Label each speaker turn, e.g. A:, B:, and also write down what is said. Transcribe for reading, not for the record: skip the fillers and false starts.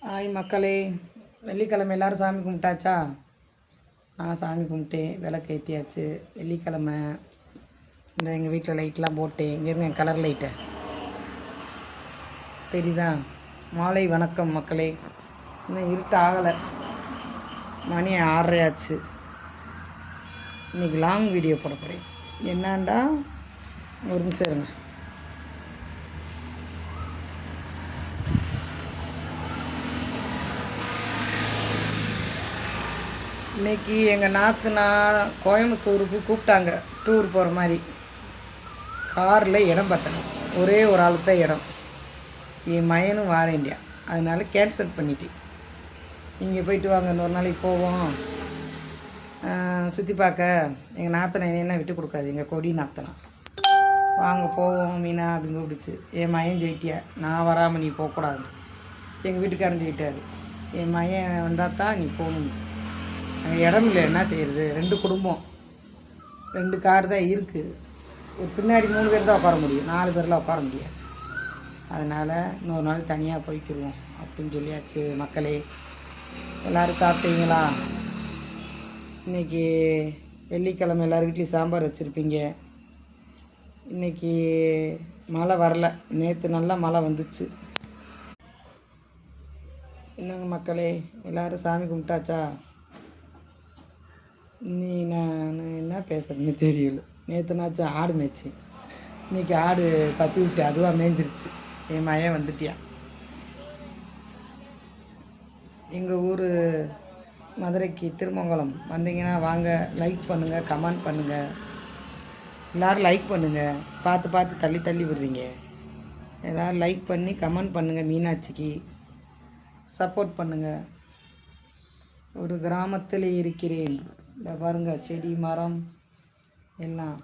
A: Hi மக்களே, வெள்ளிக்கிழமை எல்லோரும் சாமி கும்பிட்டாச்சா? நான் சாமி கும்பிட்டேன், விளக்கு ஏற்றியாச்சு. வெள்ளிக்கிழமை இந்த எங்கள் வீட்டில் லைட்லாம் போட்டேன். இங்கேருந்து என் கலர் லைட்டை தெரியுதா? மாலை வணக்கம் மக்களே. இன்னும் இருட்டு ஆகலை, மணி 6:30 ஆச்சு. இன்றைக்கி லாங் வீடியோ போட போகிறேன். என்னான்டா ஒரு நிமிஷம் இருங்க. இன்றைக்கி எங்கள் நாத்துனா கோயம்புத்தூருக்கு கூப்பிட்டாங்க டூர் போகிற மாதிரி. காரில் இடம் பார்த்தேன், ஒரே ஒரு ஆளுக்கு தான் இடம். என் மயனும் வாரேண்டியா, அதனால் கேன்சல் பண்ணிட்டேன். இங்கே போயிட்டு வாங்க, இன்னொரு நாளைக்கு போவோம் சுற்றி பார்க்க. எங்கள் நாத்தனை என்ன விட்டு கொடுக்காது, எங்கள் கொடி நாத்தனா. வாங்க போவோம் மீனா அப்படின்னு கூப்பிடுச்சு. என் மயன் சொல்லிட்டியா, நான் வராமல் நீ போகக்கூடாது. எங்கள் வீட்டுக்காரன் சொல்லிட்டாரு, என் மயன் வந்தால் தான் நீ போகணும். அங்கே இடம் இல்லை, என்ன செய்கிறது? 2 குடும்பம், 2 கார் தான் இருக்குது. ஒரு பின்னாடி 3 பேர் தான் உட்கார முடியும், 4 பேரில் உட்கார முடியாது. அதனால் இன்னொரு நாள் தனியாக போய்க்கிடுவோம் அப்படின்னு சொல்லியாச்சு. மக்களே, எல்லோரும் சாப்பிட்டீங்களா? இன்றைக்கி வெள்ளிக்கிழமை எல்லோரும் வீட்லேயும் சாம்பார் வச்சுருப்பீங்க. இன்றைக்கி மழை வரல, நேற்று நல்லா மழை வந்துச்சு. என்னங்க மக்களே, எல்லோரும் சாமி கும்பிட்டாச்சா? நான் என்ன பேசுகிறேன்னு தெரியல. நேற்றுனாச்சும் ஆடு மேய்ச்சி, இன்றைக்கி ஆடு பற்றி விட்டு அதுவாக மேய்ஞ்சிருச்சு. என் மயன் வந்துட்டியா. எங்கள் ஊர் மதுரைக்கு திருமங்கலம் வந்தீங்கன்னா வாங்க. லைக் பண்ணுங்கள், கமெண்ட் பண்ணுங்கள். எல்லோரும் லைக் பண்ணுங்கள். பார்த்து தள்ளி தள்ளி விடுறீங்க. எல்லோரும் லைக் பண்ணி கமெண்ட் பண்ணுங்கள். மீனாட்சிக்கு சப்போர்ட் பண்ணுங்கள். ஒரு கிராமத்தில் இருக்கிறேன். இந்த பாருங்க, செடி மரம் எல்லாம்